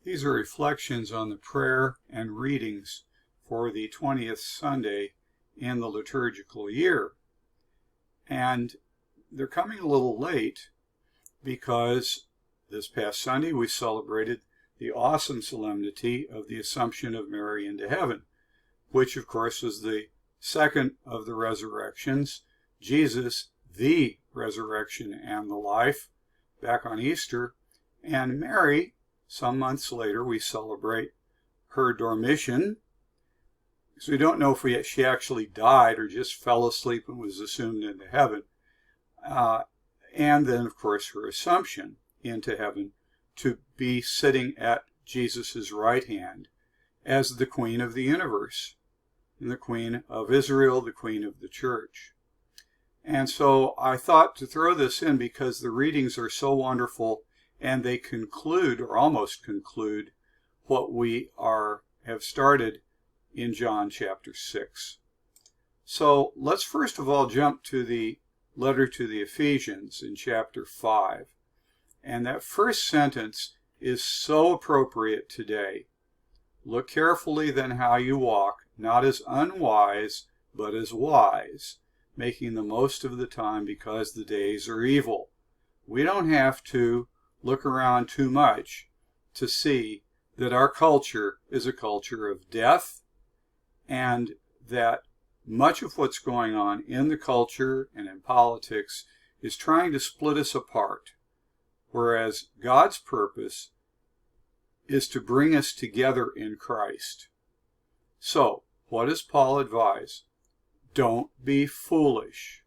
These are reflections on the prayer and readings for the 20th Sunday in the liturgical year. And they're coming a little late because this past Sunday we celebrated the awesome solemnity of the Assumption of Mary into heaven, which of course was the second of the resurrections. Jesus, the resurrection and the life, back on Easter. And Mary, some months later, we celebrate her dormition. So we don't know if she actually died or just fell asleep and was assumed into heaven. And then, of course, her assumption into heaven to be sitting at Jesus' right hand as the Queen of the universe, and the Queen of Israel, the Queen of the Church. And so I thought to throw this in because the readings are so wonderful, and they conclude, or almost conclude, what we have started in John chapter 6. So let's first of all jump to the letter to the Ephesians in chapter 5. And that first sentence is so appropriate today. Look carefully then how you walk, not as unwise, but as wise, making the most of the time because the days are evil. We don't have to look around too much to see that our culture is a culture of death, and that much of what's going on in the culture and in politics is trying to split us apart, whereas God's purpose is to bring us together in Christ. So, what does Paul advise? Don't be foolish.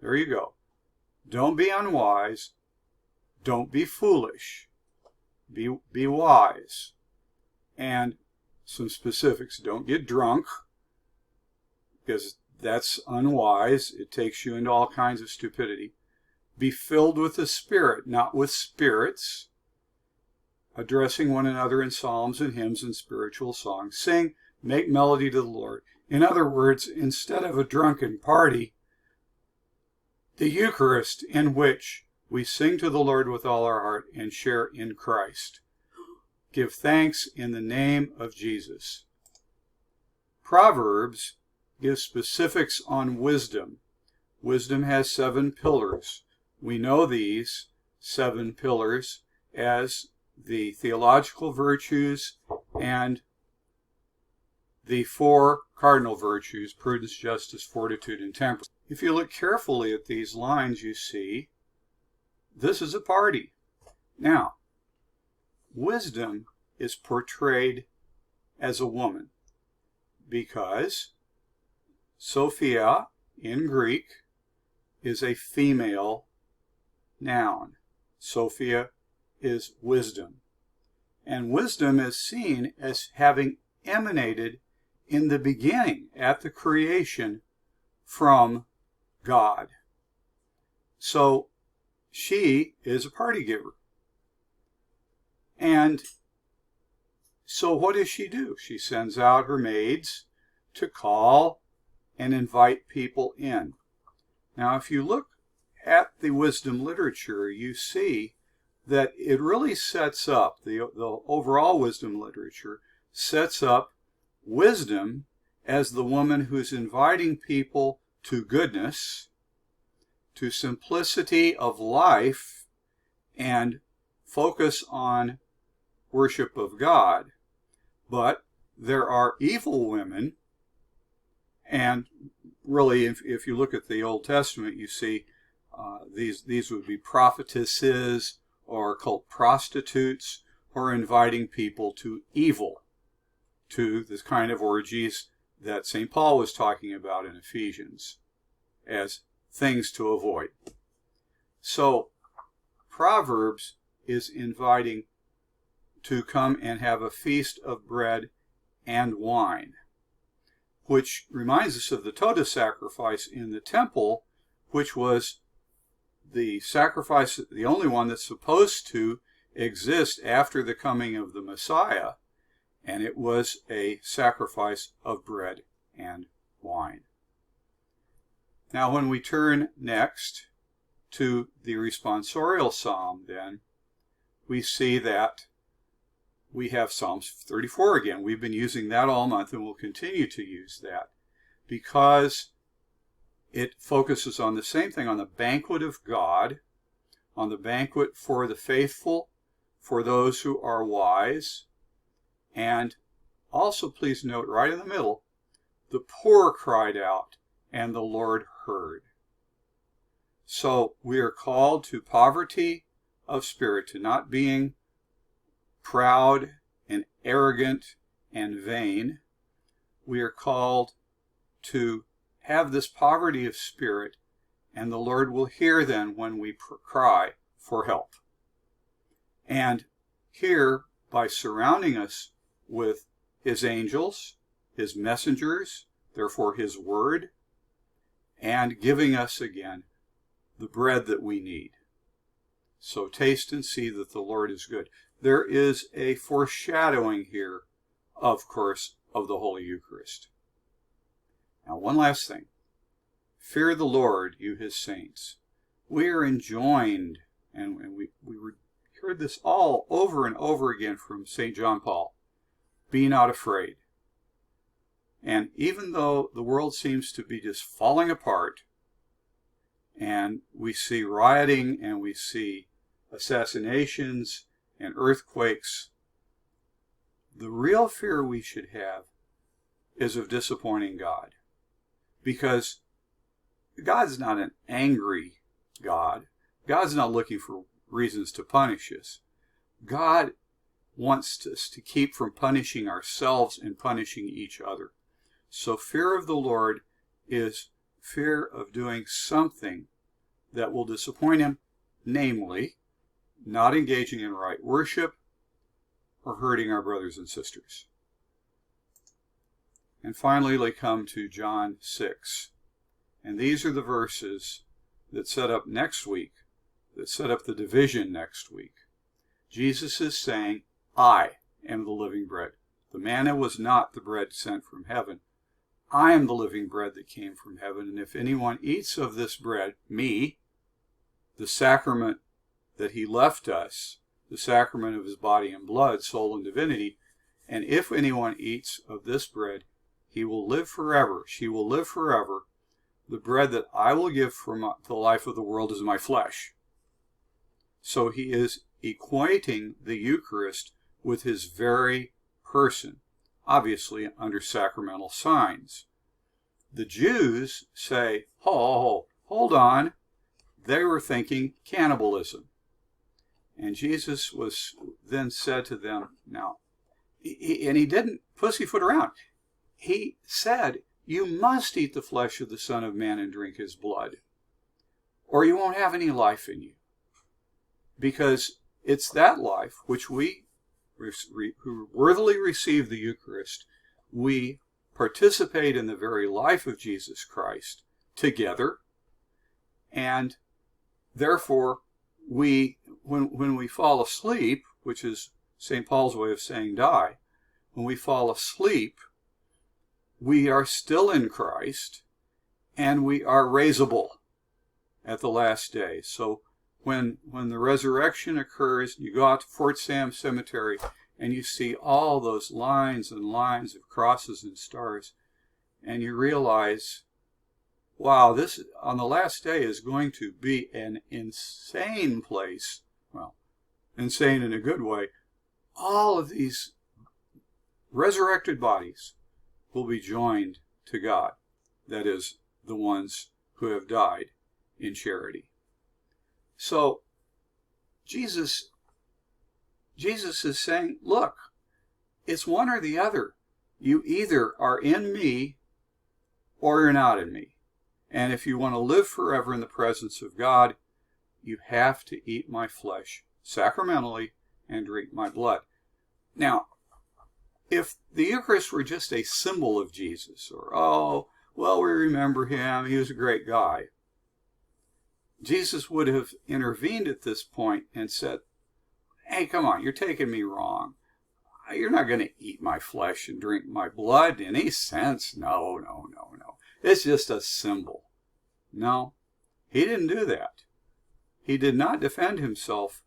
There you go. Don't be unwise. Don't be foolish. Be wise. And some specifics. Don't get drunk, because that's unwise. It takes you into all kinds of stupidity. Be filled with the Spirit, not with spirits, addressing one another in psalms and hymns and spiritual songs. Sing, make melody to the Lord. In other words, instead of a drunken party, the Eucharist, in which we sing to the Lord with all our heart and share in Christ. Give thanks in the name of Jesus. Proverbs gives specifics on wisdom. Wisdom has 7 pillars. We know these 7 pillars as the theological virtues and the 4 cardinal virtues: prudence, justice, fortitude, and temperance. If you look carefully at these lines, you see this is a party. Now, wisdom is portrayed as a woman because Sophia in Greek is a female noun. Sophia is wisdom. And wisdom is seen as having emanated in the beginning, at the creation, from God. So she is a party giver. And so what does she do? She sends out her maids to call and invite people in. Now, if you look at the wisdom literature, you see that it really sets up, the overall wisdom literature sets up wisdom as the woman who's inviting people to goodness, to simplicity of life, and focus on worship of God. But there are evil women, and really if you look at the Old Testament, you see these would be prophetesses or cult prostitutes, or inviting people to evil, to this kind of orgies that St. Paul was talking about in Ephesians as things to avoid. So Proverbs is inviting to come and have a feast of bread and wine, which reminds us of the Toda sacrifice in the temple, which was the sacrifice, the only one that's supposed to exist after the coming of the Messiah, and it was a sacrifice of bread and wine. Now, when we turn next to the responsorial psalm, then, we see that we have Psalms 34 again. We've been using that all month, and we'll continue to use that because it focuses on the same thing, on the banquet of God, on the banquet for the faithful, for those who are wise. And also, please note, right in the middle, the poor cried out, and the Lord heard. So we are called to poverty of spirit, to not being proud and arrogant and vain. We are called to have this poverty of spirit, and the Lord will hear then when we cry for help. And here, by surrounding us with his angels, his messengers, therefore his word, and giving us again the bread that we need. So taste and see that the Lord is good. There is a foreshadowing here, of course, of the Holy Eucharist. Now, one last thing. Fear the Lord, you his saints. We are enjoined, and we heard this all over and over again from St. John Paul. Be not afraid. And even though the world seems to be just falling apart, and we see rioting, and we see assassinations and earthquakes, the real fear we should have is of disappointing God. Because God's not an angry God. God's not looking for reasons to punish us. God wants us to keep from punishing ourselves and punishing each other. So fear of the Lord is fear of doing something that will disappoint him, namely, not engaging in right worship or hurting our brothers and sisters. And finally, they come to John 6. And these are the verses that set up next week, that set up the division next week. Jesus is saying, I am the living bread. The manna was not the bread sent from heaven. I am the living bread that came from heaven. And if anyone eats of this bread, me, the sacrament that he left us, the sacrament of his body and blood, soul and divinity, and if anyone eats of this bread, he will live forever. She will live forever. The bread that I will give for the life of the world is my flesh. So he is equating the Eucharist with his very person, obviously under sacramental signs. The Jews say, hold on. They were thinking cannibalism. And Jesus was then said to them, now, and he didn't pussyfoot around. He said, you must eat the flesh of the Son of Man and drink his blood, or you won't have any life in you. Because it's that life which we, who worthily receive the Eucharist, we participate in the very life of Jesus Christ together, and therefore we, when we fall asleep, which is St. Paul's way of saying die, when we fall asleep, we are still in Christ, and we are raisable at the last day. So when the resurrection occurs, you go out to Fort Sam Cemetery, and you see all those lines and lines of crosses and stars, and you realize, wow, this on the last day is going to be an insane place. Well, insane in a good way. All of these resurrected bodies will be joined to God. That is, the ones who have died in charity. So, Jesus is saying, look, it's one or the other. You either are in me or you're not in me. And if you want to live forever in the presence of God, you have to eat my flesh sacramentally and drink my blood. Now, if the Eucharist were just a symbol of Jesus, or, oh, well, we remember him, he was a great guy, Jesus would have intervened at this point and said, hey, come on, you're taking me wrong. You're not going to eat my flesh and drink my blood in any sense. No. It's just a symbol. No, he didn't do that. He did not defend himself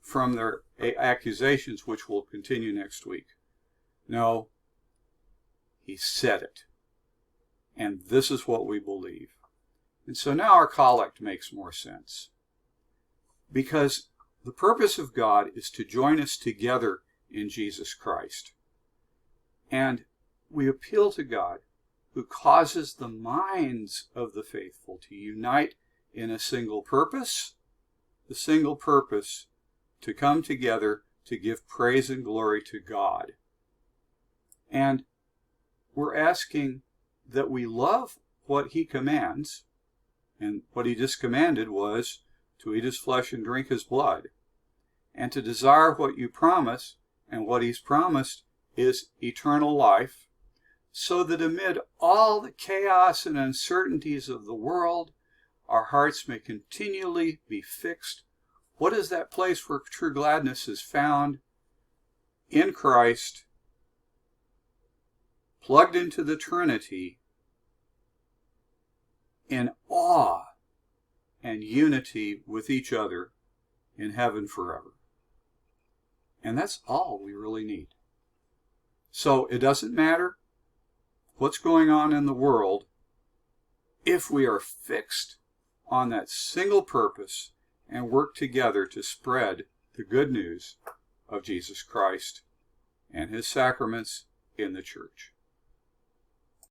from their accusations, which will continue next week. No, he said it. And this is what we believe. And so now our collect makes more sense. Because the purpose of God is to join us together in Jesus Christ. And we appeal to God, who causes the minds of the faithful to unite in a single purpose, the single purpose to come together to give praise and glory to God. And we're asking that we love what he commands, and what he just commanded was to eat his flesh and drink his blood, and to desire what you promise, and what he's promised is eternal life, so that amid all the chaos and uncertainties of the world, our hearts may continually be fixed. What is that place where true gladness is found? In Christ, plugged into the Trinity, in awe and unity with each other in heaven forever. And that's all we really need. So it doesn't matter what's going on in the world if we are fixed on that single purpose and work together to spread the good news of Jesus Christ and his sacraments in the church.